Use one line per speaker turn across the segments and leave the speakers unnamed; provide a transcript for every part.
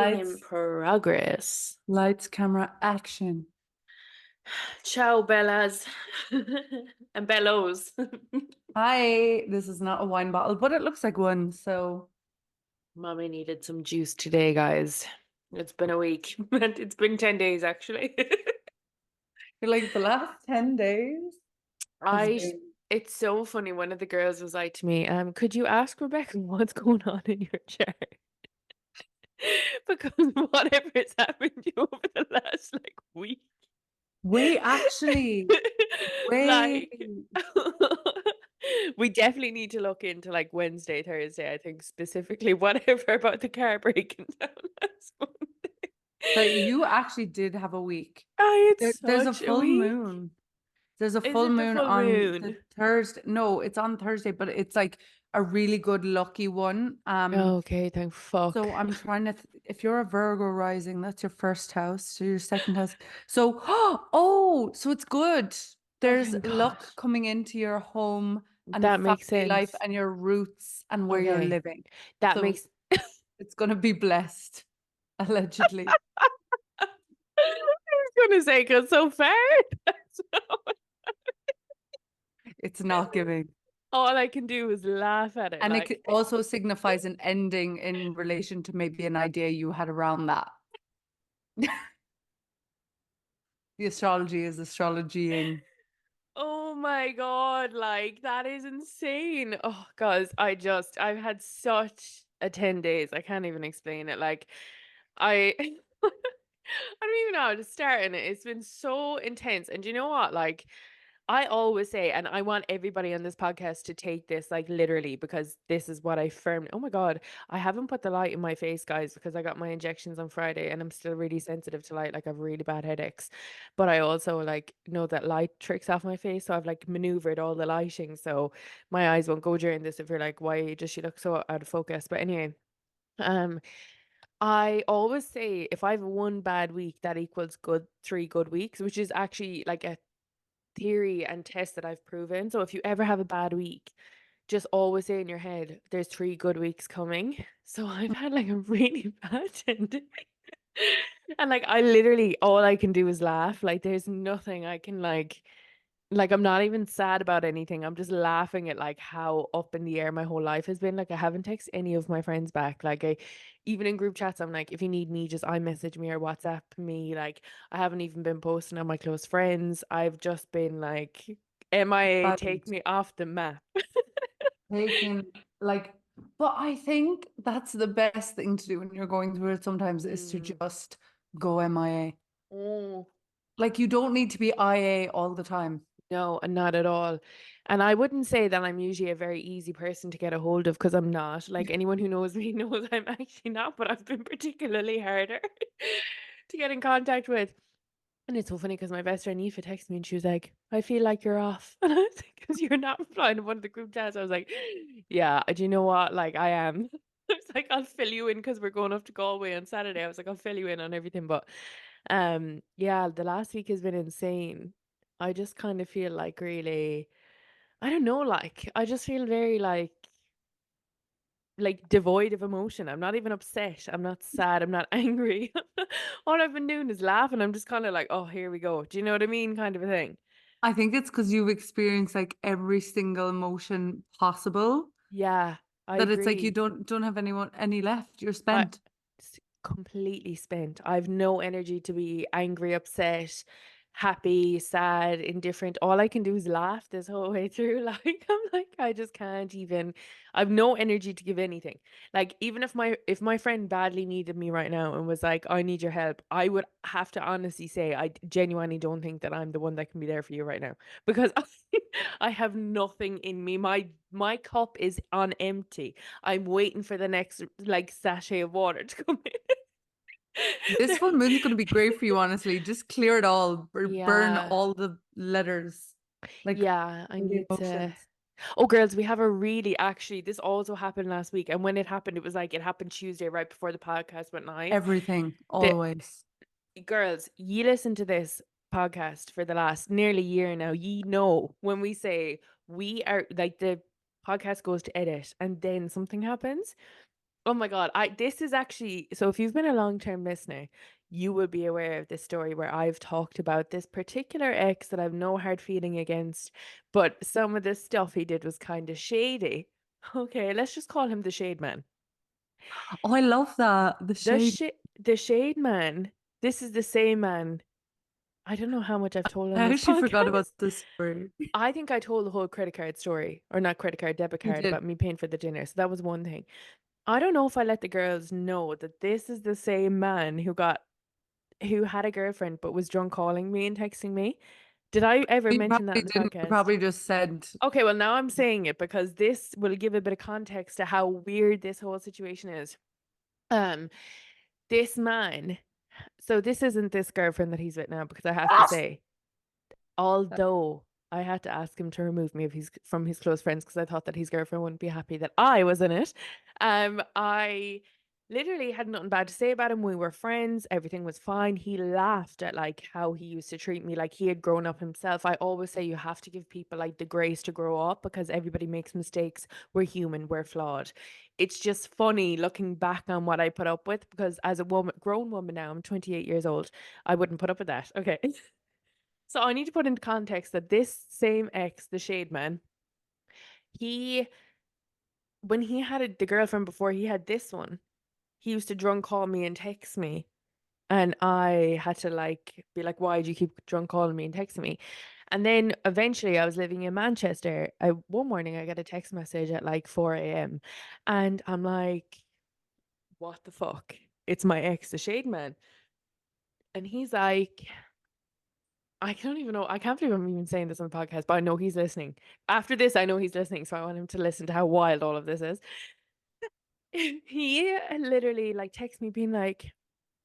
Recording in
Lights,
progress.
lights, camera, action.
Ciao, Bellas and Bellows.
Hi, this is not a wine bottle, but it looks like one. So
Mommy needed some juice today, guys. It's been a week. It's been 10 days, actually.
you're like the last 10 days has
I, sh-
been.
it's so funny. One of the girls was like to me, could you ask Rebecca what's going on in your chart? Because whatever's happened to you over the last like week.
Wait, actually, wait.
Like, we definitely need to look into like Wednesday, Thursday, I think specifically, whatever about the car breaking down last Monday.
But you actually did have a week.
I had
There's a
such a
full
week.
moon. There's a
Is
full
it the
moon
full
on the
moon?
Thursday. No, it's on Thursday, but it's like a really good lucky one.
Okay, thank fuck.
So I'm trying to, if you're a Virgo rising, that's your first house. So your second house. So, so it's good.
Oh,
There's
thank God.
luck coming into your home and
That makes
family life
sense.
and your roots and where you're
Okay.
living.
That
So
makes
it's going to be blessed, allegedly.
I was gonna say, because so far, that's
It's not giving.
all I can do is laugh at it.
And
Like,
also signifies an ending in relation to maybe an idea you had around that. The astrology is astrologying.
oh my God, like that is insane. Oh, guys, I've had such a 10 days. I can't even explain it. Like, I, I don't even know how to start in it. It's been so intense. And do you know what? Like, I always say, and I want everybody on this podcast to take this like literally because this is what I firmly. Oh my God, I haven't put the light in my face, guys, because I got my injections on Friday and I'm still really sensitive to light. Like, I have really bad headaches, but I also like know that light tricks off my face, so I've like maneuvered all the lighting so my eyes won't go during this. If you're like, why does she look so out of focus? But anyway, um, I always say if I have one bad week, that equals good 3 good weeks, which is actually like a theory and test that I've proven. So if you ever have a bad week, just always say in your head, there's 3 good weeks coming. So I've had like a really bad 10 days. And like I literally all I can do is laugh. Like there's nothing I can like I'm not even sad about anything. I'm just laughing at like how up in the air my whole life has been. Like I haven't texted any of my friends back. Like I even in group chats, I'm like, if you need me, just iMessage me or WhatsApp me. Like I haven't even been posting on my close friends. I've just been like, MIA, take
Silent.
me off the map.
Taking like, but I think that's the best thing to do when you're going through it sometimes is to
Mm.
just go MIA.
Oh.
Like you don't need to be IA all the time.
No, and not at all. And I wouldn't say that I'm usually a very easy person to get a hold of because I'm not. Like anyone who knows me knows I'm actually not, but I've been particularly harder to get in contact with. And it's so funny because my best friend Aoife texted me and she was like, I feel like you're off. And I was like, because you're not replying to one of the group chats. I was like, yeah, do you know what? Like, I am. I was like, I'll fill you in because we're going up to Galway on Saturday. I was like, I'll fill you in on everything. But yeah, the last week has been insane. I just kind of feel like really, I don't know, like, I just feel very like devoid of emotion. I'm not even upset. I'm not sad. I'm not angry. All I've been doing is laughing. I'm just kind of like, oh, here we go. Do you know what I mean? Kind of a thing.
I think it's because you've experienced like every single emotion possible
Yeah, I
that it's like you
agree.
don't have any left. You're
I
spent.
completely spent. I've no energy to be angry, upset, happy, sad, indifferent. All I can do is laugh this whole way through. Like I'm like I just can't even. I've no energy to give anything. Like even if my friend badly needed me right now and was like, "I need your help," I would have to honestly say I genuinely don't think that I'm the one that can be there for you right now because I have nothing in me. My cup is on empty. I'm waiting for the next like sachet of water to come in.
This full moon's going to be great for you, honestly. Just clear it all, burn
Yeah.
all the letters, like
Yeah, I
all the
need to.
emotions,
Oh, girls, we have a really actually, this also happened last week. And when it happened, it was like it happened Tuesday, right before the podcast went live.
everything,
The
always.
girls, you listen to this podcast for the last nearly year now. You know, when we say we are like the podcast goes to edit and then something happens. Oh my God. This is actually, so if you've been a long-term listener, you will be aware of this story where I've talked about this particular ex that I've no hard feeling against, but some of the stuff he did was kind of shady. Okay, let's just call him the Shade Man.
Oh, I love that. The shade.
The Shade Man. This is the same man. I don't know how much I've told on
I
this
actually
podcast.
forgot about this story.
I think I told the whole credit card story, or not credit card, debit
You
card
did.
about me paying for the dinner. So that was one thing. I don't know if I let the girls know that this is the same man who had a girlfriend but was drunk calling me and texting me. Did I ever
You
mention that
probably
in the
didn't. You
podcast?
probably just said,
Okay, well now I'm saying it because this will give a bit of context to how weird this whole situation is. Um, this man, so this isn't this girlfriend that he's with now because I have to say, although I had to ask him to remove me of his from his close friends because I thought that his girlfriend wouldn't be happy that I was in it. I literally had nothing bad to say about him. We were friends, everything was fine. He laughed at like how he used to treat me, like he had grown up himself. I always say you have to give people like the grace to grow up because everybody makes mistakes. We're human, we're flawed. It's just funny looking back on what I put up with because as a woman, grown woman now, I'm 28 years old, I wouldn't put up with that. Okay. So I need to put into context that this same ex, the Shade Man, he when he had the girlfriend before he had this one, he used to drunk call me and text me. And I had to like be like, why do you keep drunk calling me and texting me? And then eventually I was living in Manchester. One morning I got a text message at like 4 a.m. And I'm like, what the fuck? It's my ex, the Shade Man. And he's like, I don't even know. I can't believe I'm even saying this on the podcast, but I know he's listening. After this, I know he's listening, so I want him to listen to how wild all of this is. He literally like texts me being like,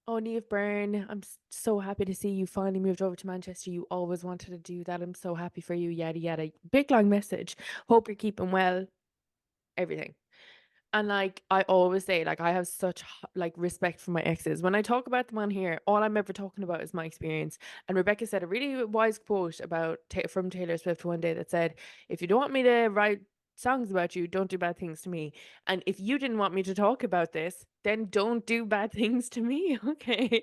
"Oh, Neve Byrne, I'm so happy to see you finally moved over to Manchester. You always wanted to do that. I'm so happy for you. Yada yada." Big long message. Hope you're keeping well. Everything. And like I always say, like I have such like respect for my exes. When I talk about them on here, all I'm ever talking about is my experience. And Rebecca said a really wise quote about from Taylor Swift one day that said, "If you don't want me to write songs about you, don't do bad things to me. And if you didn't want me to talk about this, then don't do bad things to me." Okay.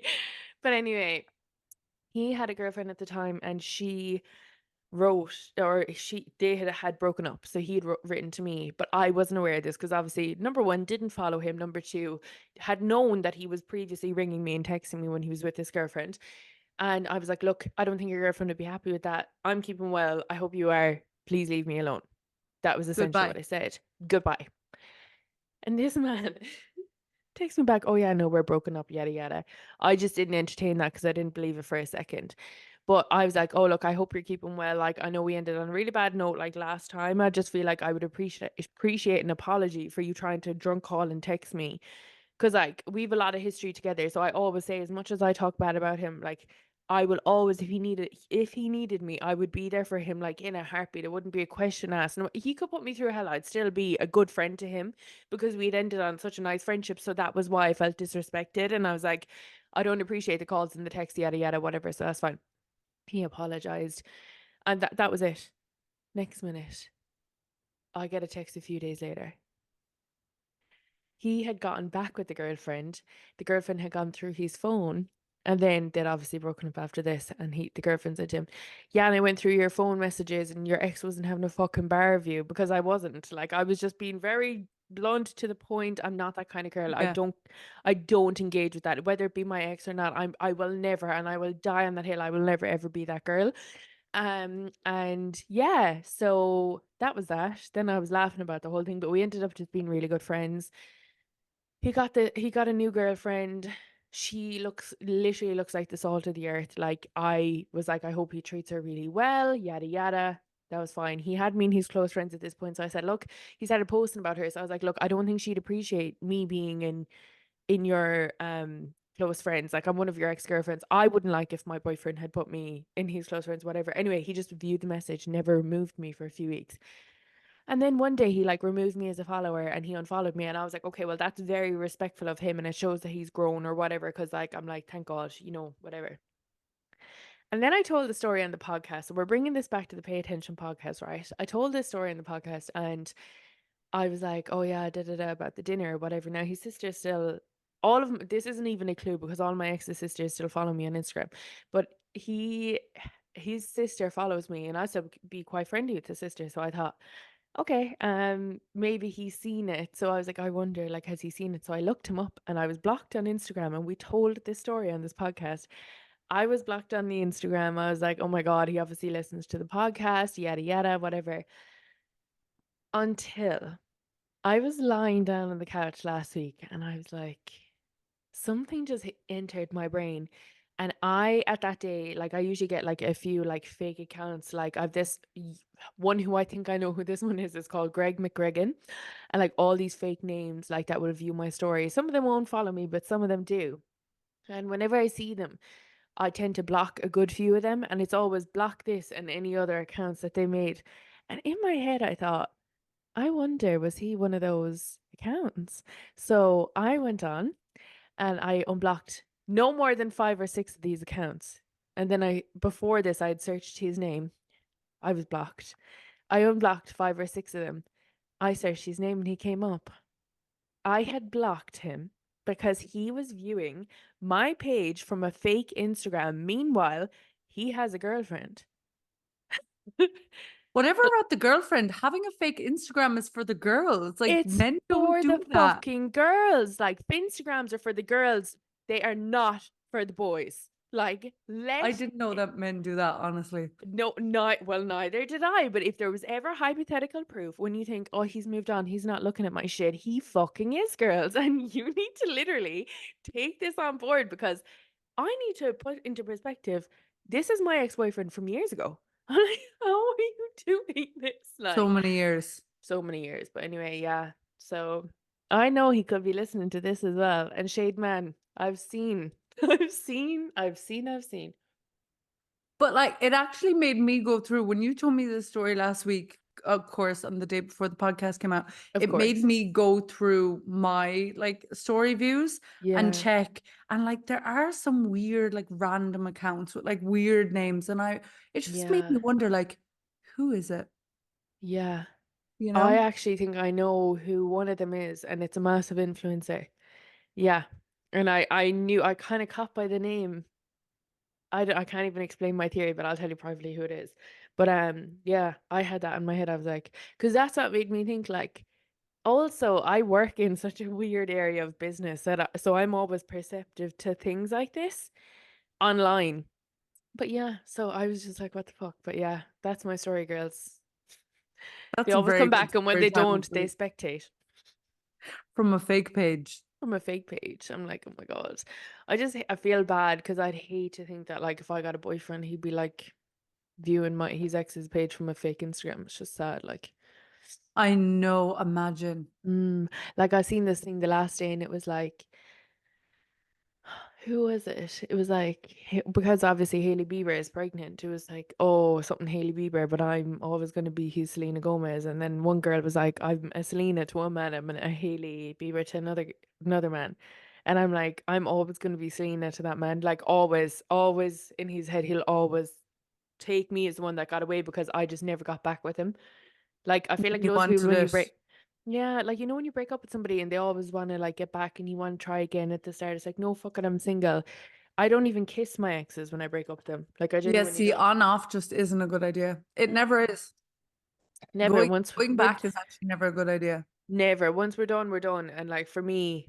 But anyway, he had a girlfriend at the time, and she wrote or she they had broken up, so he had written to me, but I wasn't aware of this because obviously number one, didn't follow him, number two, had known that he was previously ringing me and texting me when he was with his girlfriend. And I was like, look, I don't think your girlfriend would be happy with that. I'm keeping well, I hope you are. Please leave me alone. That was essentially what
goodbye.
I said. Goodbye. And this man takes me back, oh yeah, no, we're broken up, yada yada. I just didn't entertain that because I didn't believe it for a second. But I was like, oh look, I hope you're keeping well. Like I know we ended on a really bad note like last time. I just feel like I would appreciate an apology for you trying to drunk call and text me. Cause like we've a lot of history together. So I always say, as much as I talk bad about him, like I will always, if he needed me, I would be there for him like in a heartbeat. It wouldn't be a question asked. No, he could put me through hell. I'd still be a good friend to him because we'd ended on such a nice friendship. So that was why I felt disrespected. And I was like, I don't appreciate the calls and the text, yada yada, whatever. So that's fine. He apologized. And that was it. Next minute, I get a text a few days later. He had gotten back with the girlfriend. The girlfriend had gone through his phone. And then they'd obviously broken up after this. And the girlfriend said to him, "Yeah, and I went through your phone messages and your ex wasn't having a fucking bar of you," because I wasn't. Like I was just being very blunt to the point. I'm not that kind of girl.
Yeah.
I don't engage with that. Whether it be my ex or not, I will never, and I will die on that hill. I will never ever be that girl. And yeah, so that was that. Then I was laughing about the whole thing, but we ended up just being really good friends. He got a new girlfriend. She literally looks like the salt of the earth. Like I was like, I hope he treats her really well, yada yada. That was fine. He had me and his close friends at this point. So I said, look, he started posting about her. So I was like, look, I don't think she'd appreciate me being in your close friends. Like I'm one of your ex-girlfriends. I wouldn't like if my boyfriend had put me in his close friends, whatever. Anyway, he just viewed the message, never removed me for a few weeks. And then one day he like removed me as a follower and he unfollowed me. And I was like, okay, well, that's very respectful of him. And it shows that he's grown or whatever. Cause like, I'm like, thank God, whatever. And then I told the story on the podcast. So we're bringing this back to the Pay Attention podcast, right? I told this story on the podcast and I was like, oh yeah, da da da about the dinner or whatever. Now his sister still, all of them, this isn't even a clue because all my ex's sisters still follow me on Instagram, but his sister follows me, and I still be quite friendly with his sister. So I thought, okay, maybe he's seen it. So I was like, I wonder, like, has he seen it? So I looked him up, and I was blocked on Instagram, and we told this story on this podcast. I was blocked on the Instagram. I was like, oh my God, he obviously listens to the podcast, yada yada, whatever. Until I was lying down on the couch last week and I was like, something just entered my brain. And I, at that day, like I usually get like a few like fake accounts. Like I've this one who I think I know who this one is called Greg McGregor. And like all these fake names like that will view my story. Some of them won't follow me, but some of them do. And whenever I see them, I tend to block a good few of them. And it's always block this and any other accounts that they made. And in my head, I thought, I wonder, was he one of those accounts? So I went on and I unblocked no more than 5 or 6 of these accounts. And then before this, I had searched his name. I was blocked. I unblocked 5 or 6 of them. I searched his name and he came up. I had blocked him because he was viewing my page from a fake Instagram. Meanwhile, he has a girlfriend.
Whatever about the girlfriend, having a fake Instagram is for the girls. Like
It's
men don't
for the
do that.
fucking girls. Like, Finstagrams are for the girls. They are not for the boys. Like,
I
let
didn't know that men do that, honestly.
no, not well, neither did I. But if there was ever hypothetical proof, when you think, oh, he's moved on, he's not looking at my shit, he fucking is, girls, and you need to literally take this on board because I need to put into perspective. This is my ex-boyfriend from years ago. I'm like, how are you doing this?
So
Like,
many years.
so many years. But anyway, yeah. So I know he could be listening to this as well. And Shade Man, I've seen, I've seen.
But like it actually made me go through when you told me this story last week, of course, on the day before the podcast came out,
Of
it made
course.
me go through my like story views and
Yeah.
check. And like there are some weird, like random accounts with like weird names. And it just made me
Yeah.
wonder, like, who is it?
Yeah.
You
I
know?
actually think I know who one of them is, and it's a massive influencer. Yeah. And I knew, I kind of caught by the name. I can't even explain my theory, but I'll tell you privately who it is. But yeah, I had that in my head. I was like, because that's what made me think like, also, I work in such a weird area of business that so I'm always perceptive to things like this online. But yeah, so I was just like, what the fuck? But yeah, that's my story, girls. They
That's a
always
very
come
good
back, and when they
storytelling
don't, they spectate
from a fake page.
from a fake page. I'm like, oh my God. I feel bad because I'd hate to think that like if I got a boyfriend, he'd be like viewing my his ex's page from a fake Instagram. It's just sad. Like,
I know, imagine.
mm, like I seen this thing the last day, and it was like, who was it? It was like because obviously Hailey Bieber is pregnant. It was like, oh, something Hailey Bieber, but I'm always going to be his Selena Gomez. And then one girl was like, I'm a Selena to one man, I'm a Hailey Bieber to another man. And I'm like, I'm always going to be Selena to that man. Like always, always in his head, he'll always take me as the one that got away because I just never got back with him. Like I feel like
You
loads of people
wanted
when you
it.
break, yeah, like when you break up with somebody and they always want to like get back and you want to try again at the start. It's like, no, fuck it, I'm single. I don't even kiss my exes when I break up with them. Like I
Yeah,
genuinely
see,
don't.
on off just isn't a good idea. It
Mm.
never is.
Never.
Going going back is actually never a good idea.
Never. Once we're done, we're done. And like for me,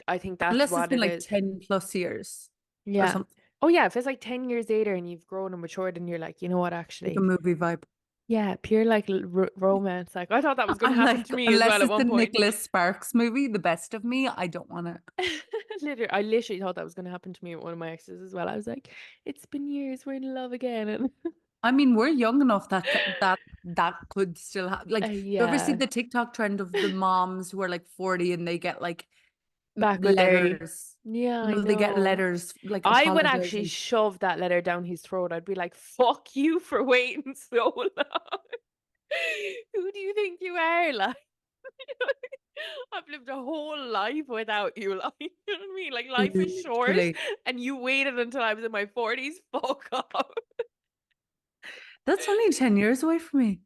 I think that's
Unless it's
what
been
it
like
is.
10 plus years or
Yeah.
something,
Oh yeah, if it's like 10 years later and you've grown and matured and you're like, you know what,
like a
actually,
movie vibe.
yeah, pure like romance. Like I thought that was going to
I'm
happen
like,
to me as
unless
well at
it's a
one point.
Nicholas Sparks movie, The Best of Me, I don't want it.
I literally thought that was going to happen to me with one of my exes as well. I was like, it's been years, we're in love again. And
I mean, we're young enough that that could still have. Like, you ever see
yeah,
the TikTok trend of the moms who are like 40 and they get like
back with their,
letters?
yeah, I
No, they get
know.
letters like
I would actually
apologizing.
shove that letter down his throat. I'd be like, fuck you for waiting so long. Who do you think you are? Like, I've lived a whole life without you. Like, you know what I mean? Like, life is short
Literally.
and you waited until I was in my 40s. Fuck off.
That's only 10 years away from me.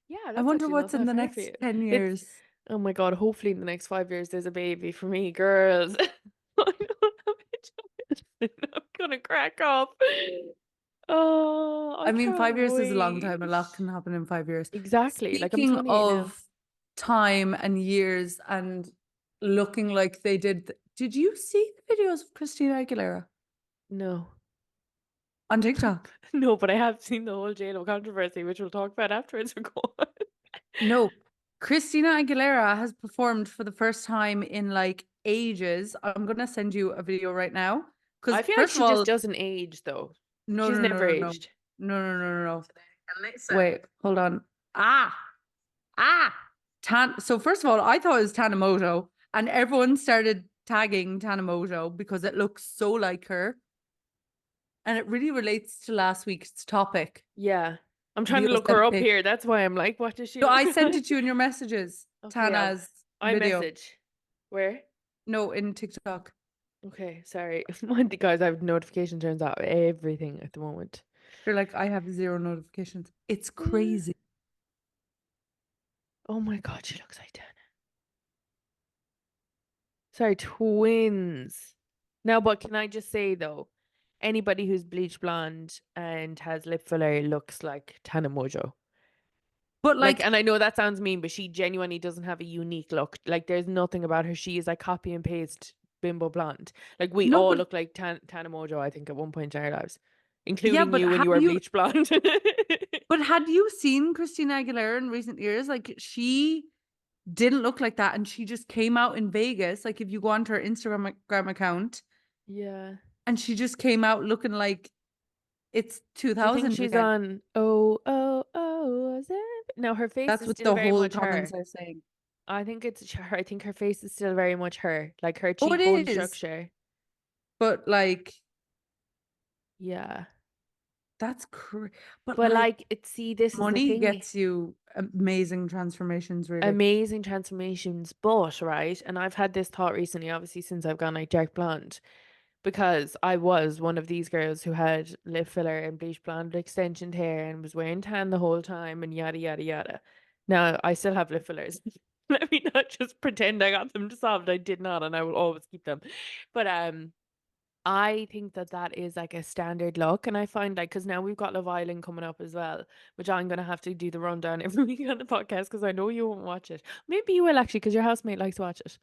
Yeah,
I
that's
wonder
actually not
what's in
that
the
far for you.
next 10
It's
years.
oh my God, hopefully in the next 5 years there's a baby for me, girls. I don't have a child. I'm gonna crack up. Oh, I
I mean,
can't
5 years is a long time. A
wait.
lot can happen in 5 years.
Exactly. Like I'm
Speaking
28 now.
of time and years and looking like they did you see the videos of Christina Aguilera
No.
on TikTok?
No, but I have seen the whole JLo controversy, which we'll talk about afterwards. Go on.
No. Christina Aguilera has performed for the first time in like ages. I'm gonna send you a video right now. Because
I feel like
first of
she just
all,
doesn't age though.
no,
She's
no, no,
never
no, no.
aged.
No, no, no, no, no. Wait, hold on. Ah, ah. So first of all, I thought it was Tanimoto, and everyone started tagging Tanimoto because it looks so like her. And it really relates to last week's topic,
Yeah. I'm trying
the
to look her up
Ozempic.
here. That's why I'm like, what does she
So
look
I sent it
like?
to you in your messages,
Okay, yeah.
Tana's video.
iMessage. Where?
No, in TikTok.
Okay, sorry. Guys, I have notification turns out everything at the moment.
You're like, I have zero notifications. It's
Yeah.
crazy.
Oh my God, she looks like Tana. Sorry, twins. Now, but can I just say though, anybody who's bleach blonde and has lip filler looks like Tana Mojo.
But
Like,
like,
and I know that sounds mean, but she genuinely doesn't have a unique look. Like, there's nothing about her. She is like copy and paste bimbo blonde. Like, we
no,
all
but
look like Tana Mojo, I think, at one point in our lives,
yeah,
including you when you were bleach blonde.
but had you seen Christina Aguilera in recent years? Like, she didn't look like that. And she just came out in Vegas. Like, if you go onto her Instagram account,
Yeah.
and she just came out looking like it's
Do you think
2000
she's
again.
on Oh, oh, oh, now her face
That's
is
what
still
the
very
whole
much
comments
her.
are saying.
I think it's her. I think her face is still very much her. Like her
Oh, it
cheekbone
is.
structure.
But like,
Yeah.
that's crazy. But
But
like,
like it see, this is the
money
thing.
gets you amazing transformations, really.
Amazing transformations, but right, and I've had this thought recently, obviously since I've gone like dark blonde, because I was one of these girls who had lip filler and bleach blonde extensioned hair and was wearing tan the whole time and yada yada yada. Now I still have lip fillers. Let me not just pretend I got them solved. I did not, and I will always keep them. But I think that that is like a standard look, and I find like because now we've got Love Island coming up as well, which I'm gonna have to do the rundown every week on the podcast because I know you won't watch it. Maybe you will actually because your housemate likes to watch it.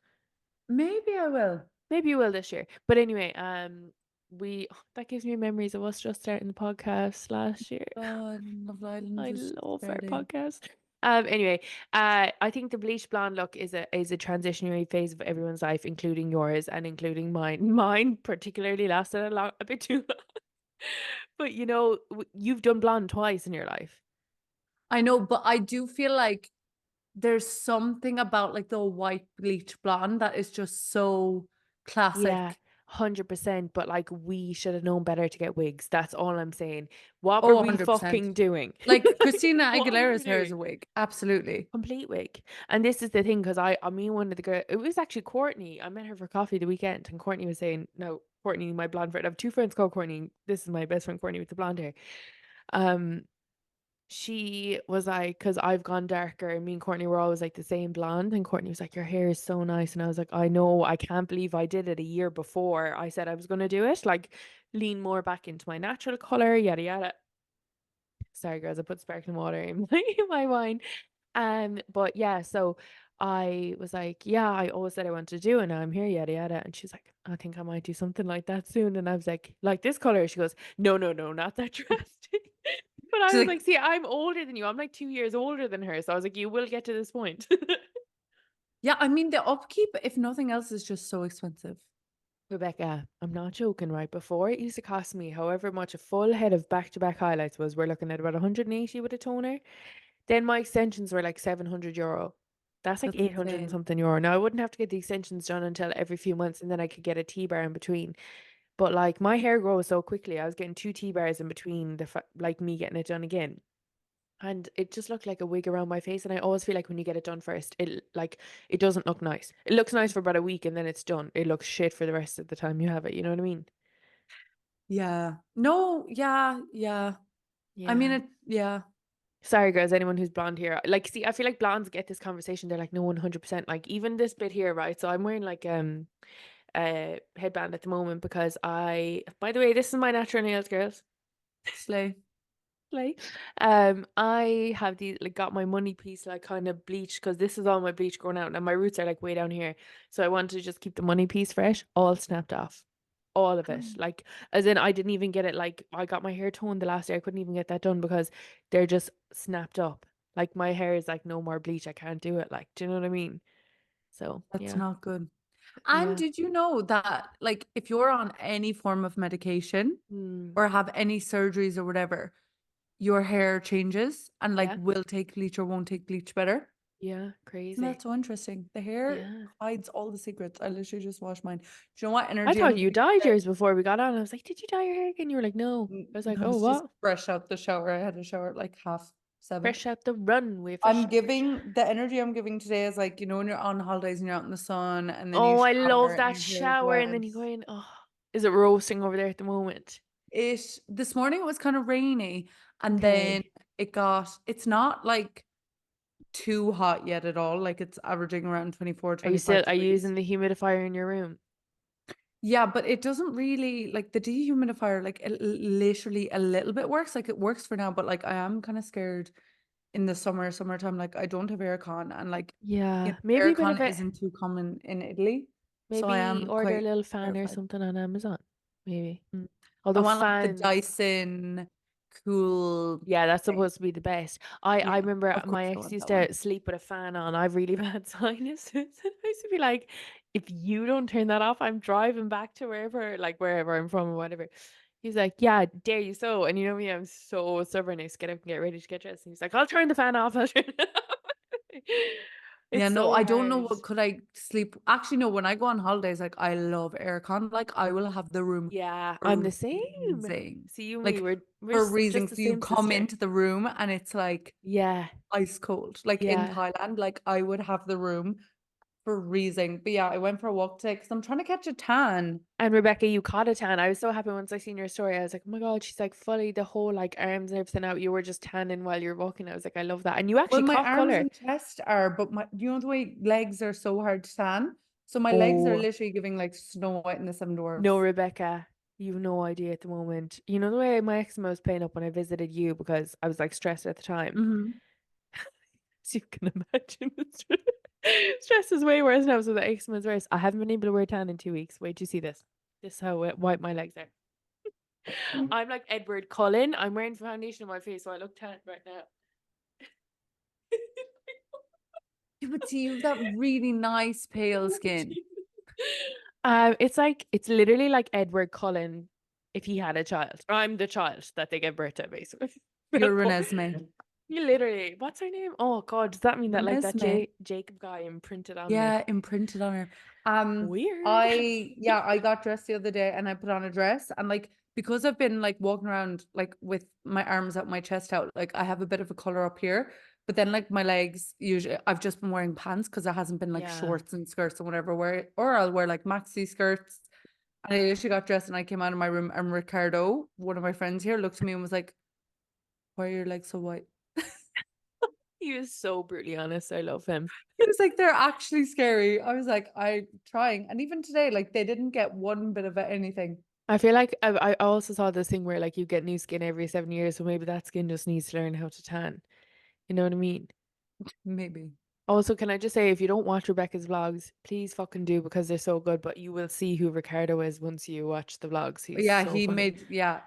Maybe I will.
Maybe you will this year. But anyway, that gives me memories of us just starting the podcast last year.
God, Love Island
I
was
love our
starting.
podcast. Anyway, I think the bleach blonde look is a transitionary phase of everyone's life, including yours and including mine. Mine particularly lasted a bit too long. But you know, you've done blonde twice in your life.
I know, but I do feel like there's something about like the white bleach blonde that is just so
Yeah,
classic.
100%. But like, we should have known better to get wigs. That's all I'm saying. What
Oh,
were we
100%.
fucking doing?
Like Christina
What were we
Aguilera's hair is
doing?
a wig. Absolutely.
Complete wig. And this is the thing, because I mean, one of the girls, it was actually Courtney. I met her for coffee the weekend, and Courtney was saying, no, Courtney, my blonde friend. I have two friends called Courtney. This is my best friend, Courtney, with the blonde hair. Um, she was like, because I've gone darker, and me and Courtney were always like the same blonde. And Courtney was like, your hair is so nice. And I was like, I know, I can't believe I did it a year before I said I was going to do it. Like, lean more back into my natural color, yada yada. Sorry, girls, I put sparkling water in my wine. But yeah, so I was like, yeah, I always said I wanted to do, and now I'm here, yada yada. And she's like, I think I might do something like that soon. And I was like this color. She goes, no, no, no, not that drastic. But I
She's
was
like,
like, see, I'm older than you. I'm like 2 years older than her. So I was like, you will get to this point.
yeah, I mean, the upkeep, if nothing else, is just so expensive.
Rebecca, I'm not joking, right? Before it used to cost me however much a full head of back-to-back highlights was, we're looking at about 180 with a toner. Then my extensions were like €700. That's like
That's
800 and
insane.
something euro. Now I wouldn't have to get the extensions done until every few months, and then I could get a T-bar in between. But like my hair grows so quickly, I was getting two T-bars in between like me getting it done again. And it just looked like a wig around my face. And I always feel like when you get it done first, it doesn't look nice. It looks nice for about a week and then it's done. It looks shit for the rest of the time you have it. You know what I mean?
Yeah. No, yeah, yeah. I mean
Yeah.
it, yeah.
Sorry, girls, anyone who's blonde here. Like, see, I feel like blondes get this conversation. They're like, no, 100%. Like, even this bit here, right? So I'm wearing like headband at the moment because by the way, this is my natural nails, girls.
Slay.
Like, I have these like got my money piece like kind of bleached because this is all my bleach growing out and my roots are like way down here. So I wanted to just keep the money piece fresh, all snapped off. All of it. Like, as in, I didn't even get it. Like, I got my hair toned the last year. I couldn't even get that done because they're just snapped up. Like, my hair is like, no more bleach. I can't do it. Like, do you know what I mean? So,
That's
yeah.
not good. And
Yeah.
did you know that, like, if you're on any form of medication
Mm,
or have any surgeries or whatever, your hair changes and like
yeah.
will take bleach or won't take bleach better?
Yeah.
Isn't that
Crazy.
so interesting? The hair
Yeah.
hides all the secrets. I literally just washed mine. Do you know what
I
energy I'm
thought you
giving
dyed
today?
yours before we got on. I was like, did you dye your hair again? You were like, no. I was like,
I
oh,
was just
what?
fresh out the shower. I had a shower at like 7:30.
Fresh out the runway.
I'm
Fresh.
giving the energy I'm giving today is like, when you're on holidays and you're out in the sun and then you
Oh, I
shower
love
and
that
your hair is
shower. And then
wet.
you go in. Oh, is it roasting over there at the moment?
This morning it was kind of rainy and then
Okay.
it's not like too hot yet at all. Like it's averaging around 24,
Are you
25 degrees.
using the humidifier in your room?
Yeah, but it doesn't really like the dehumidifier, like it literally a little bit works. Like it works for now, but like I am kind of scared in the summertime. Like I don't have aircon and like,
Yeah, maybe a bit of
aircon
it.
isn't too common in Italy. So I
Maybe
am
order a
quite
little fan or
terrified.
something on Amazon. Maybe.
Mm. I
Although
want like the
fans,
Dyson cool
yeah, that's
thing.
supposed to be the best. I
Yeah,
remember
of
my
course I
ex
want
used
that one.
to sleep with a fan on. I have really bad sinuses. And I used to be like, if you don't turn that off, I'm driving back to wherever I'm from or whatever. He's like, yeah, dare you so. And you know me, I'm so stubborn. I just get up and get ready to get dressed. And he's like, I'll turn the fan off. I'll turn it off.
Yeah,
It's
no,
so
I don't know
hard.
what could I sleep. Actually, no, when I go on holidays, like I love aircon. Like I will have the room
Yeah, I'm the same.
freezing.
See you and me,
Like
we're
freezing.
just the
So you
same
come
sister.
into the room and it's like
Yeah,
ice cold. Like in
yeah.
Thailand, like I would have the room freezing. But yeah, I went for a walk today because I'm trying to catch a tan.
And Rebecca, you caught a tan. I was so happy once I seen your story. I was like, oh my God, she's like fully the whole like arms and everything out. You were just tanning while you're walking. I was like, I love that. And you
Well,
actually
my
caught
arms
color.
and chest are, but the way legs are so hard to tan. So my legs are
Oh,
literally giving like Snow White and the Seven
no,
Dwarfs.
Rebecca, you've no idea at the moment. You know the way my eczema was playing up when I visited you because I was like stressed at the time.
Hmm.
So you can imagine the stress is way worse now. So the eczema is worse. I haven't been able to wear tan in 2 weeks. Wait till you see this. This is how white my legs are. I'm like Edward Cullen. I'm wearing foundation on my face, so I look tan right now.
Yeah, but see, you've that really nice pale
Oh,
skin.
Jesus. It's literally like Edward Cullen if he had a child. I'm the child that they give birth to, basically.
You're Renesmee.
You literally, what's her name? Oh God, does that mean that like that
Renesmee.
Jacob guy imprinted on me?
Yeah, imprinted on her.
Weird.
I got dressed the other day and I put on a dress and like because I've been like walking around like with my arms out, my chest out, like I have a bit of a color up here. But then like my legs usually I've just been wearing pants because there hasn't been like
Yeah.
shorts and skirts and whatever where or I'll wear like maxi skirts. And I literally got dressed and I came out of my room and Ricardo, one of my friends here, looked at me and was like, why are your legs so white?
He was so brutally honest. I love him.
He was like, they're actually scary. I was like, I'm trying. And even today, like they didn't get one bit of anything.
I feel like I also saw this thing where like you get new skin every 7 years, so maybe that skin just needs to learn how to tan. You know what I mean?
Maybe.
Also, can I just say, if you don't watch Rebecca's vlogs, please fucking do because they're so good. But you will see who Ricardo is once you watch the vlogs. He's
Yeah,
so funny.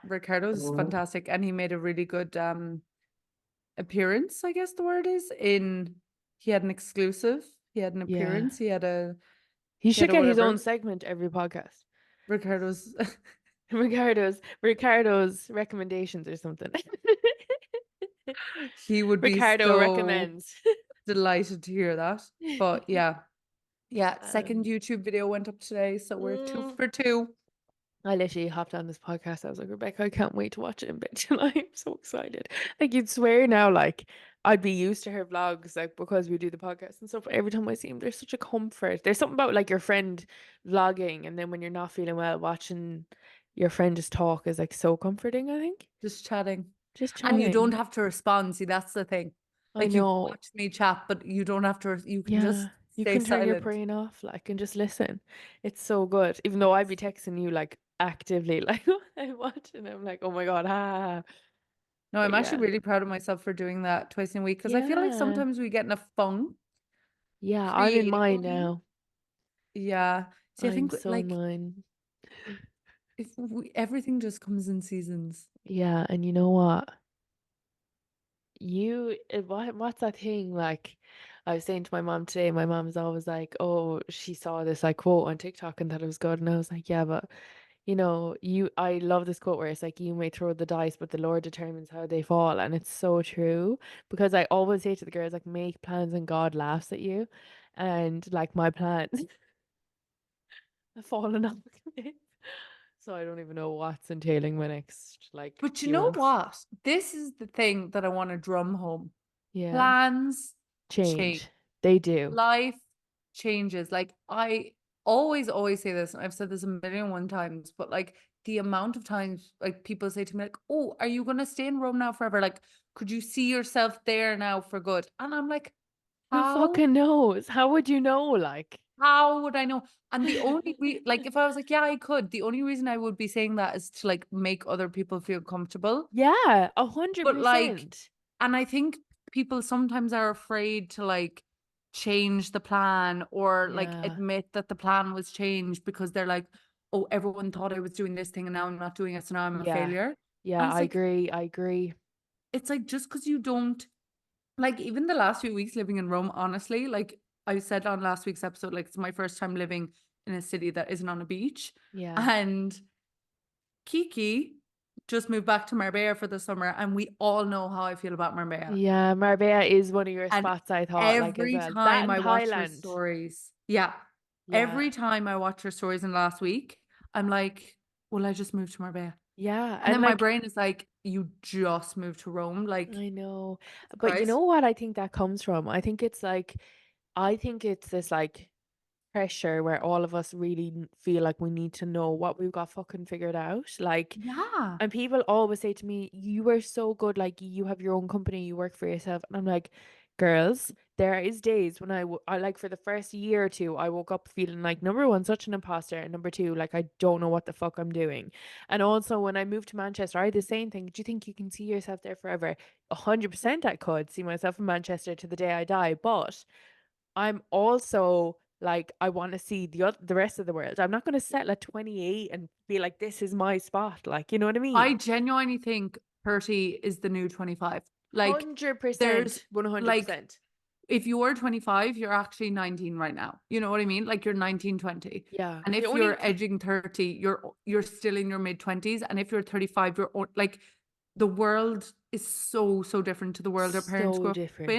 Ricardo's fantastic and he made a really good appearance, I guess the word is, in he had an exclusive, he had an
Yeah.
appearance, he had a
He
he had
should
a
get his own
whatever.
segment every podcast.
Ricardo's
Ricardo's recommendations or something.
he would be
Ricardo
so
recommends.
delighted to hear that. But yeah. Yeah, second
Um,
YouTube video went up today, so we're two
mm,
for two.
I literally hopped on this podcast. I was like, Rebecca, I can't wait to watch it in bed tonight. I'm so excited. Like you'd swear now, like I'd be used to her vlogs, like because we do the podcast and stuff. Every time I see him, there's such a comfort. There's something about like your friend vlogging, and then when you're not feeling well, watching your friend just talk is like so comforting, I think.
Just chatting.
Just
And you don't
chatting.
have to respond. See, that's the thing.
I
Like you can
know.
watch me chat, but you don't have to, you can
Yeah.
just
You
stay
can turn your
silent.
brain off, like, and just listen. It's so good. Even though I'd be texting you like actively, like I'm watching. I'm like, oh my God, ah.
No,
But
I'm actually
yeah.
really proud of myself for doing that twice in a week because I feel like
Yeah.
sometimes we get in a funk
Yeah, I'm in mine
creatively.
now.
Yeah. See, I
I'm
think
so in
like
mine.
if everything just comes in seasons.
Yeah, and you know what? What's that thing like? I was saying to my mom today, my mom's always like, oh, she saw this like quote on TikTok and thought it was good. And I was like, yeah, but I love this quote where it's like, you may throw the dice, but the Lord determines how they fall. And it's so true because I always say to the girls, like, make plans and God laughs at you. And like my plans have fallen off a cliff. So I don't even know what's entailing my next like
But you
few
know
months.
what? This is the thing that I want to drum home.
Yeah,
Plans change.
change. They do.
Life changes. Like I always say this, and I've said this a million one times, but like the amount of times like people say to me, like, oh, are you gonna stay in Rome now forever? Like, could you see yourself there now for good? And I'm like,
Who
how?
fucking knows? How would you know? Like,
How would I know? And the only like if I was like, yeah, I could, the only reason I would be saying that is to like make other people feel comfortable.
yeah, a hundred
But like,
percent.
and I think people sometimes are afraid to like change the plan or like
Yeah,
admit that the plan was changed because they're like, oh, everyone thought I was doing this thing and now I'm not doing it, so now I'm a
yeah,
failure.
yeah.
And
I agree. I agree.
it's like just because you don't like even the last few weeks living in Rome, honestly, like I said on last week's episode, like it's my first time living in a city that isn't on a beach.
Yeah,
And Kiki just moved back to Marbella for the summer, and we all know how I feel about Marbella.
yeah. Marbella is one of your
And
spots. I thought like as
every
well. That
time
and
I watch her
Thailand.
stories, yeah,
Yeah,
every time I watch her stories in last week, I'm like, well, I just moved to Marbella.
yeah,
And
and
then my
like
brain is like, you just moved to Rome. Like,
I know, but you know
Christ.
what I think that comes from? I think it's like, I think it's this like pressure where all of us really feel like we need to know what we've got fucking figured out. Like,
Yeah.
and people always say to me, you were so good, like you have your own company, you work for yourself. And I'm like, girls, there is days when I like for the first year or two, I woke up feeling like number one, such an imposter, and number two, like I don't know what the fuck I'm doing. And also when I moved to Manchester, I had the same thing. Do you think you can see yourself there forever? 100% I could see myself in Manchester to the day I die. But I'm also like I want to see the rest of the world. I'm not going to settle at 28 and be like this is my spot. Like, you know what I
I
mean?
genuinely think 30 is the new 25. Like, there's
100%,
like,
100%.
if you are 25, you're actually 19 right now. You know what I mean? Like you're 19, 20.
Yeah.
And
The
if
only
you're edging 30, you're still in your mid 20s. And if you're 35, like the world is so different to the world our parents
so
grew up in.
different.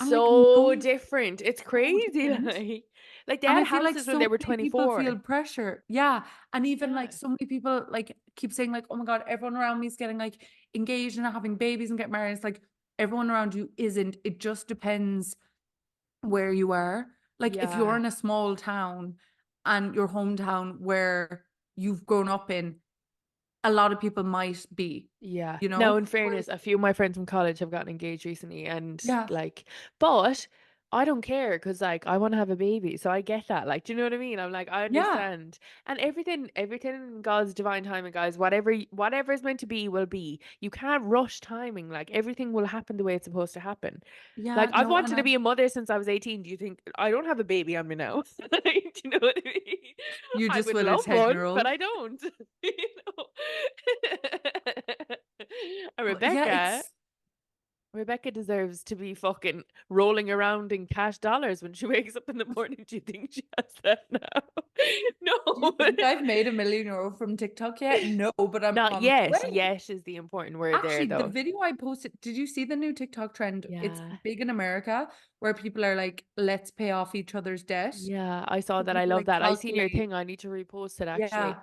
And like
So
no,
different. It's
so
crazy
different.
like they
And
had
I feel like
houses when
so
they were
many people feel
24.
pressure. Yeah. And even like
Yeah.
so many people like keep saying like, oh my God, everyone around me is getting like engaged and having babies and get married. It's like everyone around you isn't. It just depends where you are. Like if you're
Yeah.
in a small town and your hometown where you've grown up in, a lot of people might be,
Yeah.
you
Now,
know?
in fairness, a few of my friends from college have gotten engaged recently, and
Yeah.
like, but I don't care because like I want to have a baby, so I get that. Like, do you know what I mean? I'm like, I
Yeah.
understand, and everything in God's divine timing, guys. Whatever is meant to be will be. You can't rush timing. Like, everything will happen the way it's supposed to happen. Like,
Yeah.
I've
No, and
wanted to
I
be a mother since I was 18. Do you think I don't have a baby on me now? Do you know what I mean?
you
I
just
would
with a
love one,
10-year-old
but
old.
I don't. You know. And
But yeah,
Rebecca deserves to be fucking rolling around in cash dollars when she wakes up in the morning. Do you think she has that now?
do you
No.
think I've made €1 million from TikTok yet? No, but I'm
Not
on my
yet.
way.
Yet is the important word there,
Actually, the
though.
video I posted, did you see the new TikTok trend? It's
Yeah.
big in America where people are like, let's pay off each other's debt.
Yeah, I saw
So
that. I
people
love
like
that. I seen your
calculate.
thing. I need to repost it actually.
Yeah.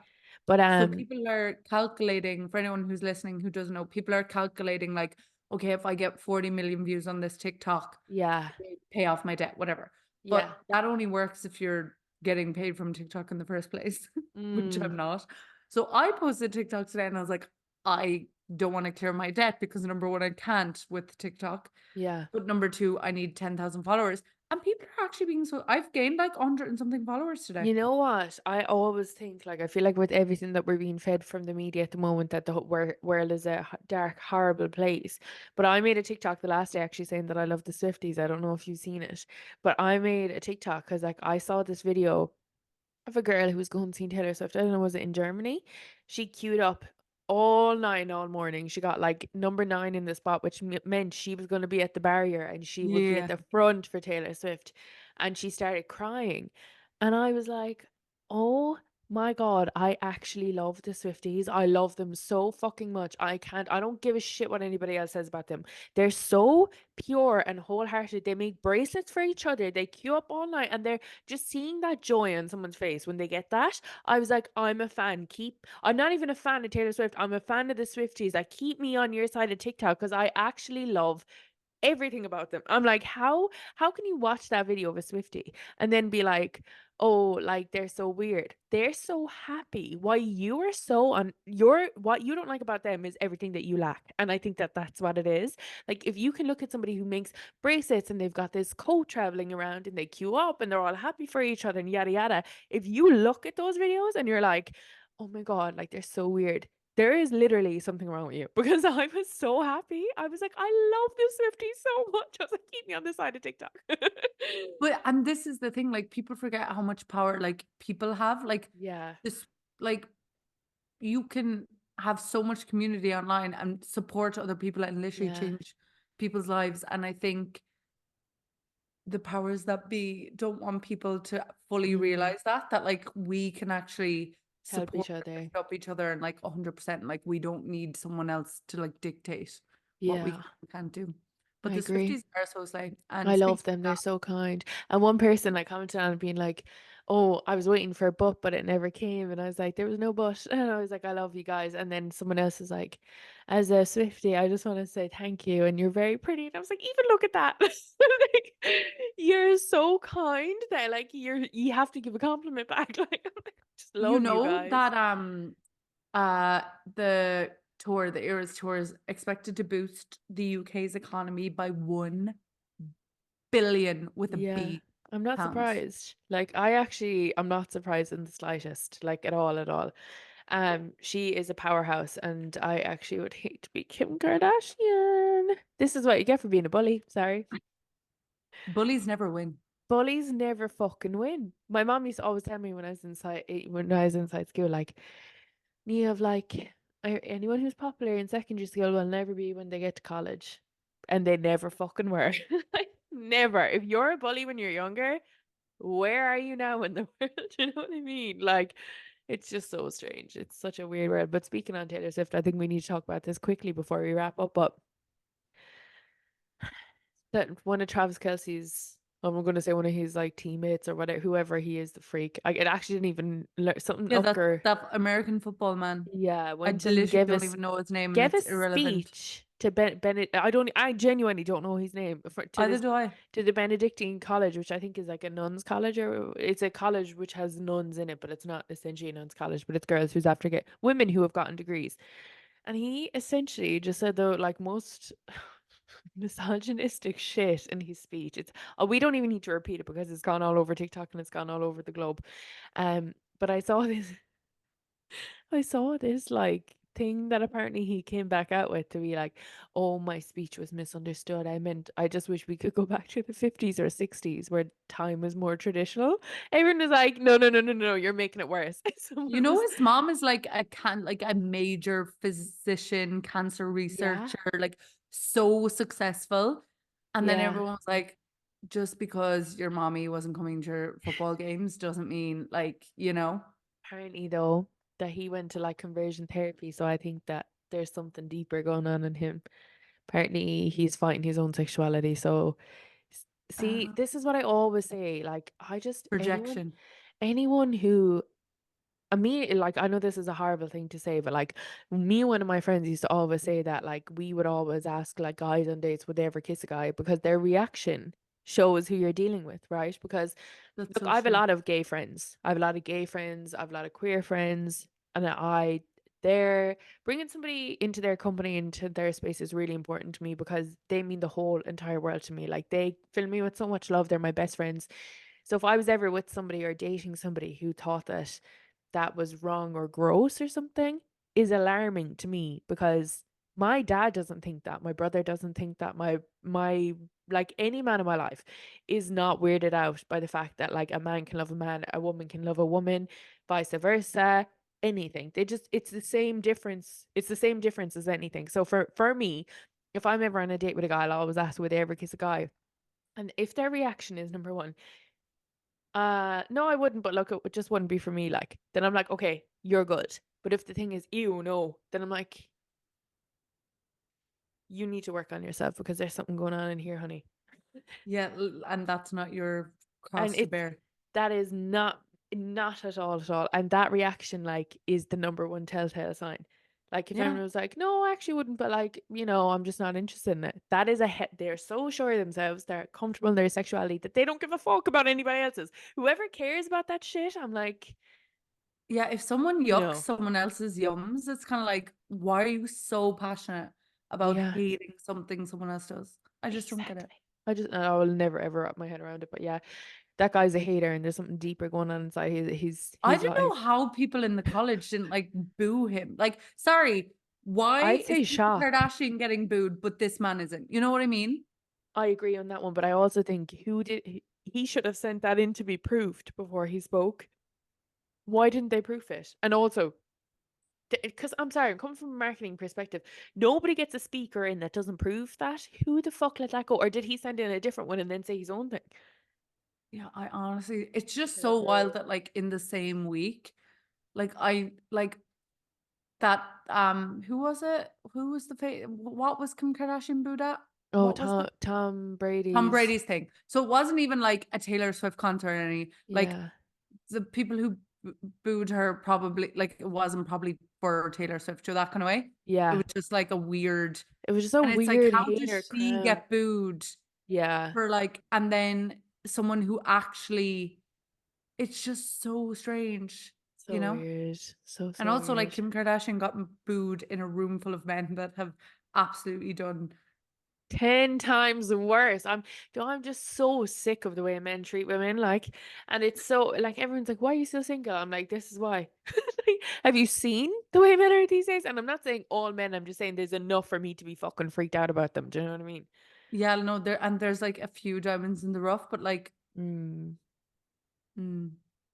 But
So people are calculating, for anyone who's listening who doesn't know, people are calculating like, okay, if I get 40 million views on this TikTok,
yeah.
pay off my debt, whatever.
Yeah.
But that only works if you're getting paid from TikTok in the first place, which I'm
Mm.
not. So I posted TikTok today and I was like, I don't want to clear my debt because number one, I can't with TikTok.
Yeah.
But number two, I need 10,000 followers. And people are actually being so, I've gained like 100 and something followers today.
You know what? I always think like I feel like with everything that we're being fed from the media at the moment that the world is a dark, horrible place. But I made a TikTok the last day actually saying that I love the Swifties. I don't know if you've seen it, but I made a TikTok because like I saw this video of a girl who was going to see Taylor Swift. I don't know, was it in Germany? She queued up all night, all morning. She got like number nine in the spot, which meant she was going to be at the barrier and she would be at
Yeah.
the front for Taylor Swift. And she started crying. And I was like, oh my God, I actually love the Swifties. I love them so fucking much. I don't give a shit what anybody else says about them. They're so pure and wholehearted. They make bracelets for each other. They queue up all night and they're just seeing that joy on someone's face when they get that. I was like, I'm a fan. I'm not even a fan of Taylor Swift. I'm a fan of the Swifties. That keep me on your side of TikTok because I actually love everything about them. I'm like, how can you watch that video of a Swiftie and then be like, oh, like they're so weird. They're so happy. Why you are so on your what you don't like about them is everything that you lack. And I think that that's what it is. Like if you can look at somebody who makes bracelets and they've got this coat traveling around and they queue up and they're all happy for each other and yada yada. If you look at those videos and you're like, oh my God, like they're so weird, there is literally something wrong with you because I was so happy. I was like, I love this Swiftie so much. I was like, keep me on this side of TikTok.
But and this is the thing, like people forget how much power like people have. Like
Yeah,
this, like you can have so much community online and support other people and literally
yeah.
change people's lives. And I think the powers that be don't want people to fully
Mm,
realize that like we can actually
help
support
each
and
other.
lift up each other and like 100%, like we don't need someone else to like dictate what we
Yeah,
can and can't do. But
I
the
agree.
Swifties are so slay.
I
And
love
speaking of
them. They're
that,
so kind. And one person like commented on it being like, oh, I was waiting for a butt, but it never came. And I was like, there was no butt. And I was like, I love you guys. And then someone else is like, as a Swiftie, I just want to say thank you. And you're very pretty. And I was like, even look at that. Like, you're so kind that like you have to give a compliment back. Like, I'm like, I just
you
love you
know
guys.
that uh the tour, the Eras tour is expected to boost the UK's economy by 1 billion with a
Yeah,
B
I'm not
pounds.
surprised. Like I'm not surprised in the slightest, like at all, at all. She is a powerhouse, and I actually would hate to be Kim Kardashian. This is what you get for being a bully. Sorry.
Bullies never win.
Bullies never fucking win. My mom used to always tell me when I was inside school, like, Niamh, like, anyone who's popular in secondary school will never be when they get to college. And they never fucking were. Like, never. If you're a bully when you're younger, where are you now in the world? You know what I mean? Like, it's just so strange. It's such a weird world. But speaking on Taylor Swift, I think we need to talk about this quickly before we wrap up. But that one of Travis Kelce's, I'm going to say one of his like teammates or whatever, whoever he is, the freak. Like, it actually didn't even something
Yeah, that
occur.
that American football man.
Yeah,
I
went and
literally don't even know his name and
gave a
it's irrelevant.
speech to Bennett. I genuinely don't know his name to
Either
this
do I.
to the Benedictine College, which I think is like a nuns college, or it's a college which has nuns in it, but it's not essentially a nuns college, but it's girls who's after get women who have gotten degrees. And he essentially just said the like most misogynistic shit in his speech. It's we don't even need to repeat it because it's gone all over TikTok and it's gone all over the globe. But I saw this like thing that apparently he came back out with to be like, oh, my speech was misunderstood. I meant I just wish we could go back to the 50s or 60s where time was more traditional. Everyone was like, no, no, no, no, no, you're making it worse.
You
Someone
know,
was,
his mom is like like a major physician, cancer
yeah,
researcher, like so successful. And then
yeah.
everyone was like, just because your mommy wasn't coming to your football games doesn't mean like, you know.
Apparently, though, that he went to like conversion therapy. So I think that there's something deeper going on in him. Apparently, he's fighting his own sexuality. So, see,
Uh,
this is what I always say. Like, I just,
Projection.
anyone who me, like, I know this is a horrible thing to say, but like me and one of my friends used to always say that like we would always ask like guys on dates would they ever kiss a guy because their reaction shows who you're dealing with, right? Because
That's
look,
so
I have a
true.
lot of gay friends. I have a lot of gay friends, I have a lot of queer friends, and I They're bringing somebody into their company, into their space is really important to me because they mean the whole entire world to me. Like they fill me with so much love. They're my best friends. So if I was ever with somebody or dating somebody who thought that that was wrong or gross or something, is alarming to me because my dad doesn't think that. My brother doesn't think that. My like any man in my life is not weirded out by the fact that like a man can love a man, a woman can love a woman, vice versa, anything. They just it's the same difference. It's the same difference as anything. So for me, if I'm ever on a date with a guy, I'll always ask would they ever kiss a guy. And if their reaction is number one, no, I wouldn't, but look, it just wouldn't be for me. Like, then I'm like, okay, you're good. But if the thing is, ew, no, then I'm like, you need to work on yourself because there's something going on in here, honey.
Yeah, and that's not your
And
cross to
it's
bear.
that is not at all. And that reaction, like, is the number one telltale sign. Like, if
Yeah.
anyone was like, no, I actually wouldn't, but like, I'm just not interested in it. That is they're so sure of themselves, they're comfortable in their sexuality that they don't give a fuck about anybody else's. Whoever cares about that shit, I'm like,
Yeah, if someone yucks
no.
someone else's yums, it's kind of like, why are you so passionate about
Yeah.
hating something someone else does? I just don't get it.
Exactly. I will never ever wrap my head around it. But yeah, that guy's a hater, and there's something deeper going on inside
I
his
don't know
life.
how people in the college didn't like boo him. Like, sorry, why
I'd
is
say
Kim
shock.
Kardashian getting booed, but this man isn't? You know what I mean?
I agree on that one, but I also think he should have sent that in to be proofed before he spoke. Why didn't they proof it? And also, because I'm sorry, I'm coming from a marketing perspective. Nobody gets a speaker in that doesn't prove that. Who the fuck let that go? Or did he send in a different one and then say his own thing?
Yeah, I honestly, it's just so wild
Terrible.
that like in the same week, like I like that who was it? Who was what was Kim Kardashian booed at?
Oh,
What was that?
Tom
Tom
Brady's.
Brady's thing. So it wasn't even like a Taylor Swift concert or any like
Yeah.
the people who booed her probably like it wasn't probably for Taylor Swift or that kind of way. It
Yeah.
was just like a weird
It was just a
and it's like
weird
how does
hater
she
crowd.
get booed
Yeah.
for like and then someone who actually it's just so strange, you
So
know?
weird. So,
And
so
also like
weird.
Kim Kardashian got booed in a room full of men that have absolutely done
10 times worse. I'm just so sick of the way men treat women. Like, and it's so, like, everyone's like, why are you so single? I'm like, this is why. Like, have you seen the way men are these days? And I'm not saying all men, I'm just saying there's enough for me to be fucking freaked out about them. Do you know what I mean?
yeah, no, there's like a few diamonds in the rough, but like
Mm,
mm.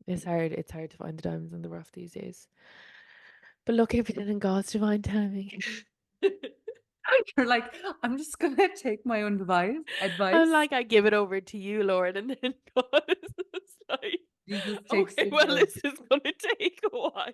it's hard. It's hard to find the diamonds in the rough these days. But look, everything in God's divine timing.
You're like, I'm just gonna take my own
I'm
advice.
like, I give it over to you, Lord, and then God is just like,
Jesus takes
okay,
the
well,
wheel.
this is gonna take a while.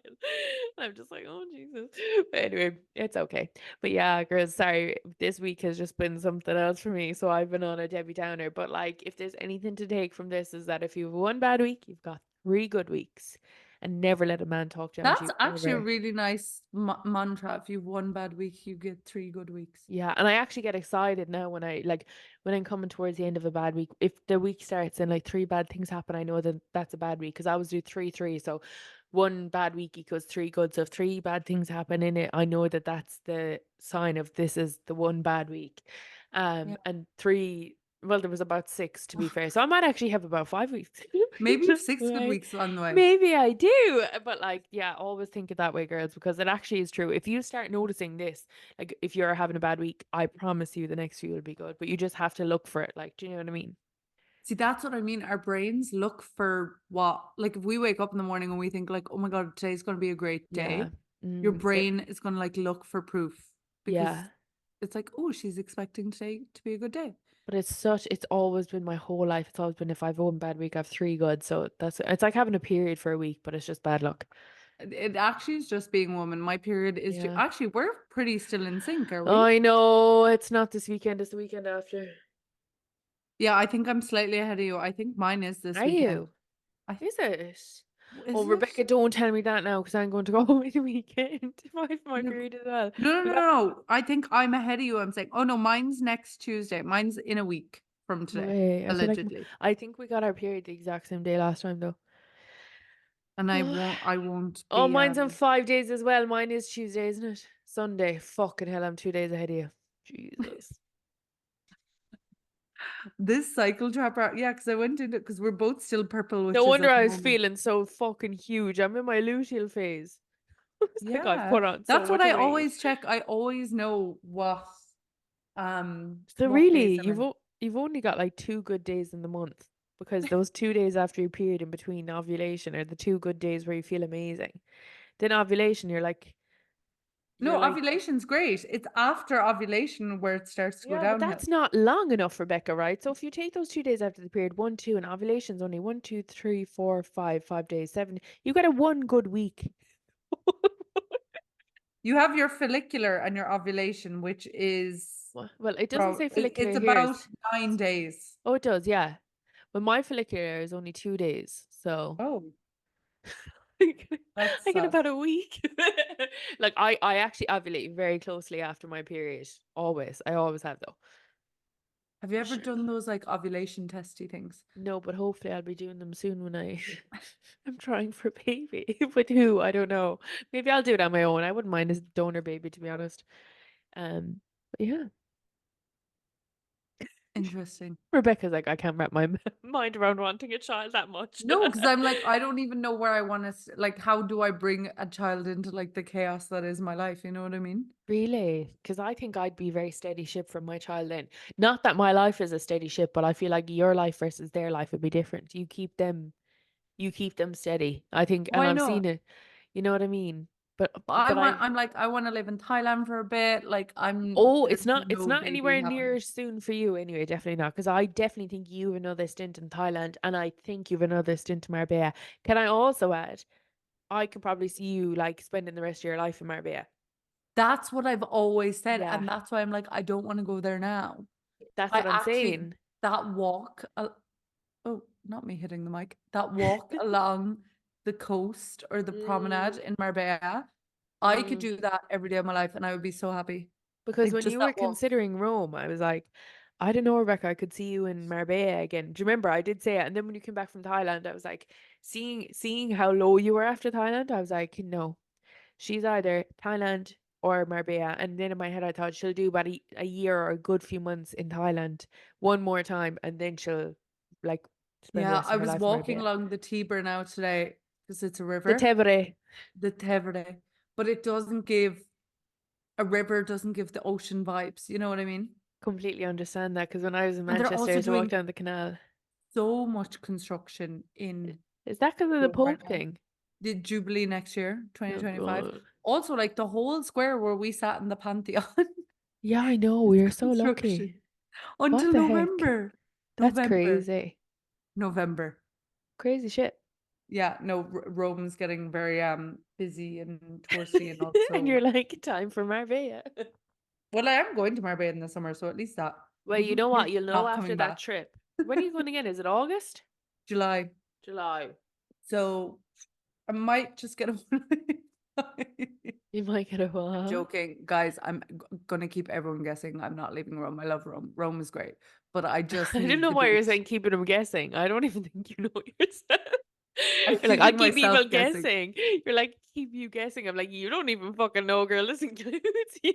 I'm just like, oh Jesus. But anyway, it's okay. But yeah, girls, sorry, this week has just been something else for me. So I've been on a Debbie Downer. But like, if there's anything to take from this, is that if you have one bad week, you've got 3 good weeks, and never let a man talk down to
That's
you
actually a
ever.
really nice mantra. If you've one bad week, you get 3 good weeks.
Yeah, and I actually get excited now when when I'm coming towards the end of a bad week. If the week starts and like 3 bad things happen, I know that that's a bad week because I always do 3-3. So one bad week equals 3 good. So if 3 bad things happen in it, I know that that's the sign of this is the one bad week.
Yeah.
And three. Well, there was about 6 to be fair, so I might actually have about 5 weeks.
Maybe
Just
6 good
like
weeks along the way.
maybe I do, but like, yeah, always think it that way, girls, because it actually is true. If you start noticing this, like if you're having a bad week, I promise you the next few will be good. But you just have to look for it. Like, do you know what I mean?
See, that's what I mean. Our brains look for what, like, if we wake up in the morning and we think, like, oh my God, today's going to be a great
Yeah.
day, your
But
brain is going to like look for proof because
yeah.
it's like, oh, she's expecting today to be a good day.
But it's always been my whole life. It's always been if I've one bad week, I've 3 good. So it's like having a period for a week, but it's just bad luck.
It actually is just being a woman. My period is
Yeah.
actually, we're pretty still in sync, are we?
I know it's not this weekend, it's the weekend after.
Yeah, I think I'm slightly ahead of you. I think mine is this
Are
weekend.
you?
I
Is it? Oh,
is it?
Rebecca, don't tell me that now because I'm going to go away the weekend if I have my
No,
period as well.
no, no,
But
no, no. I think I'm ahead of you. I'm saying, oh no, mine's next Tuesday. Mine's in a week from
no
today,
way. I feel like
allegedly.
I think we got our period the exact same day last time though.
And I won't
Oh,
be
mine's on 5 days as well. Mine is Tuesday, isn't it? Sunday. Fucking hell, I'm 2 days ahead of you. Jesus.
this cycle trapper. Yeah, because I went into because we're both still purple
No
witches
wonder
at the
I was
moment.
feeling so fucking huge. I'm in my luteal phase. It's like I've
Yeah.
put on so
That's what
much
I
weight.
always check. I always know
So
what phase
really,
I'm in.
you've only got like 2 good days in the month because those 2 days after your period in between ovulation are the 2 good days where you feel amazing. Then ovulation, you're
No,
like,
ovulation's great. It's after ovulation where it starts to go
yeah, but
downhill.
that's not long enough, Rebecca, right? So if you take those 2 days after the period, one, two, and ovulation's only one, two, three, four, five, 5 days, seven. You got a one good week.
You have your follicular and your ovulation, which is
Well, it doesn't say
it's
follicular here.
about 9 days.
Oh, it does, yeah. But my follicular is only 2 days, so
Oh,
I
that's
get
sad.
about a week. Like I actually ovulate very closely after my period. Always. I always have though.
Have you
For
ever
sure.
done those like ovulation testy things?
No, but hopefully I'll be doing them soon when I'm trying for a baby. With who? I don't know. Maybe I'll do it on my own. I wouldn't mind a donor baby to be honest. But yeah.
Interesting.
Rebecca's like, I can't wrap my mind around wanting a child that much.
No, because I'm like, I don't even know where I want to, like, how do I bring a child into like the chaos that is my life? You know what I mean?
Really? Because I think I'd be very steady ship from my child then. Not that my life is a steady ship, but I feel like your life versus their life would be different. You keep them steady. I think,
Oh,
and
I
I've
know.
seen it. You know what I mean? But but
I'm like, I want to live in Thailand for a bit. Like,
oh,
there's
it's
no
not
baby
anywhere
happening.
near soon for you anyway. Definitely not. Because I definitely think you have another stint in Thailand, and I think you've another stint in Marbella. Can I also add? I could probably see you like spending the rest of your life in Marbella.
That's what I've always said.
Yeah,
And that's why I'm like, I don't want to go there now.
that's
I
what I'm
actually,
saying.
that walk, oh, not me hitting the mic, that walk along the coast or the promenade
Mm,
in Marbella, I could
mm.
do that every day of my life and I would be so happy.
Because
Like
when
just
you
that
were
walk.
considering Rome, I was like, I don't know, Rebecca, I could see you in Marbella again. Do you remember? I did say it. And then when you came back from Thailand, I was like, seeing how low you were after Thailand, I was like, no, she's either Thailand or Marbella. And then in my head, I thought she'll do about a year or a good few months in Thailand one more time, and then she'll like spend the
Yeah,
rest
I
of her
was
life in
walking
Marbella.
along the Tiber now today because it's a
The
river,
Tevere.
the Tevere, but it doesn't give, a river doesn't give the ocean vibes. You know what I mean?
Completely understand that because when I was in
And they're
Manchester, I
also
used to walk
doing
down the canal.
so much construction in
Is that because of the
Rome right
Pope
now.
thing?
The Jubilee next year,
Oh
2025.
God.
Also, like the whole square where we sat in the Pantheon
Yeah, I know.
is
We are so
construction
lucky. What
until
the heck?
November.
That's
November.
crazy.
November.
Crazy shit.
Yeah, no, Rome's getting very busy and touristy and
And
also
you're like, time for Marbella.
well, I am going to Marbella in the summer, so at least that.
Well, you know what? You'll know
Not
after
coming
that
back.
trip. When are you going again? Is it August?
July.
July.
So I might just get a
You might get a
I'm
what?
joking, guys. I'm gonna keep everyone guessing. I'm not leaving Rome. I love Rome. Rome is great, but I just
I don't
need
know
the
why you're
beach.
saying keeping them guessing. I don't even think you know yourself.
I'm
You're like, I
keeping
keep people
myself guessing.
guessing. You're like, keep you guessing. I'm like, you don't even fucking know, girl. This includes you.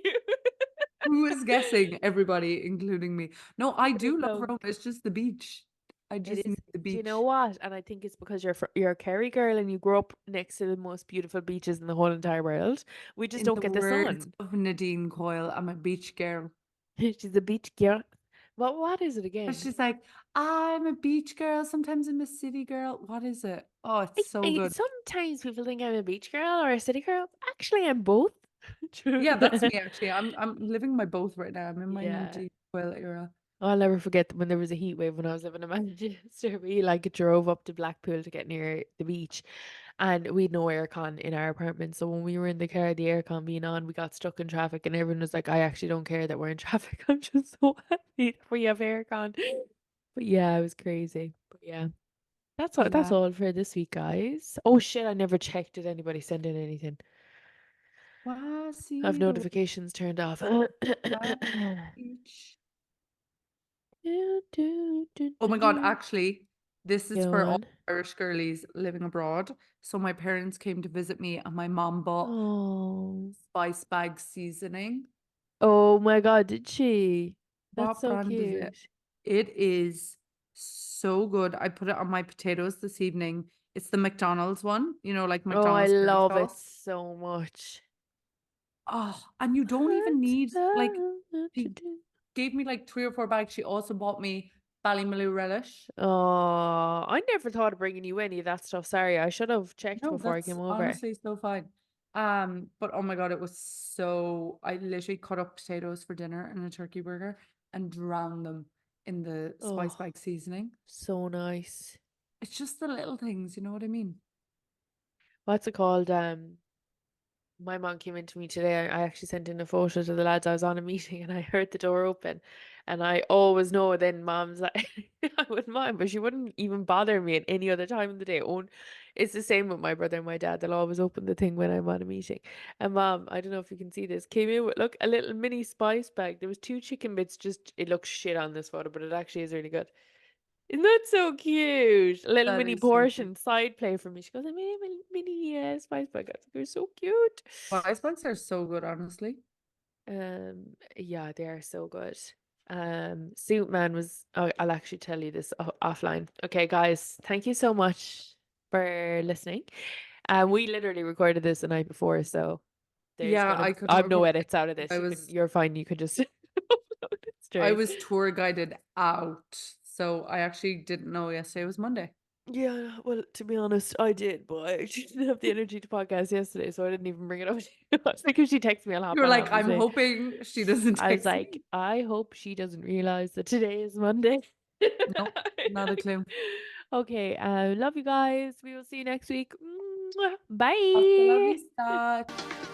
Who is guessing? Everybody, including me. No, I
You're
do love
so
Rome. It's just the beach. I
It
just
is.
need the
Do you know
beach.
what? And I think it's because you're a Kerry girl and you grew up next to the most beautiful beaches in the whole entire world. We just
In
don't
the
get the
words
sun.
of Nadine Coyle, I'm a beach girl.
She's a beach girl. What is it
But
again?
she's like, I'm a beach girl. Sometimes I'm a city girl. What is it? Oh, it's so good.
Sometimes people think I'm a beach girl or a city girl. Actually, I'm both. True.
Yeah, that's me actually. I'm living my both right now. I'm in my
Yeah.
Nadine Coyle era.
I'll never forget when there was a heat wave when I was living in Manchester. We like drove up to Blackpool to get near the beach, and we'd no aircon in our apartment. So when we were in the car, the aircon being on, we got stuck in traffic, and everyone was like, "I actually don't care that we're in traffic. I'm just so happy that we have aircon." But yeah, it was crazy. But yeah, that's all. That's
Yeah.
all for this week, guys. Oh shit! I never checked. Did anybody send in anything? I have
Wasido,
notifications turned off.
beach.
Do, do, do,
Oh
do,
my God,
do.
actually. This is
Go
for all
on.
Irish girlies living abroad. So my parents came to visit me and my mom bought
Oh.
spice bag seasoning.
Oh my God, did she? That's
What
so
brand is it?
cute.
It is so good. I put it on my potatoes this evening. It's the McDonald's one, like
Oh, I
McDonald's curry
love it
sauce.
so much.
Oh, and you don't even
What
need like
to
she
do?
gave me like 3 or 4 bags. She also bought me Ballymaloe relish.
Oh, I never thought of bringing you any of that stuff. Sorry, I should have checked
No,
before I
that's
came over.
honestly so fine. But oh my God, it was so I literally cut up potatoes for dinner and a turkey burger and drowned them in the spice
Oh,
bag seasoning.
so nice.
It's just the little things, you know what I mean?
What's it called? My mom came into me today. I actually sent in a photo to the lads. I was on a meeting and I heard the door open. And I always know then mom's like, I wouldn't mind, but she wouldn't even bother me at any other time of the day. It's the same with my brother and my dad. They'll always open the thing when I'm on a meeting. And mom, I don't know if you can see this, came in with, look, a little mini spice bag. There was 2 chicken bits, it looks shit on this photo, but it actually is really good. Isn't that so cute? A little
That
mini
is so cute.
portion side play for me. She goes, I made a mini spice bag. I think they're so cute.
Spice bags are so good, honestly.
Yeah, they are so good. Suit Man was. Oh, I'll actually tell you this offline. Okay, guys, thank you so much for listening. We literally recorded this the night before, so
Yeah, I couldn't
I've no
record
edits out of
it.
this. You're fine. You can just upload it
I
straight.
was tour guided out. So I actually didn't know yesterday was Monday.
Yeah, well, to be honest, I did, but I didn't have the energy to podcast yesterday, so I didn't even bring it up to you. I was like, if she texts me, I'll
You
hop
were
on
like, I'm
obviously.
hoping she doesn't
I was
text
like,
me.
I hope she doesn't realize that today is Monday.
No, not a clue.
Okay, love you guys. We will see you next week. Mwah.
Hasta la
Bye.
vista.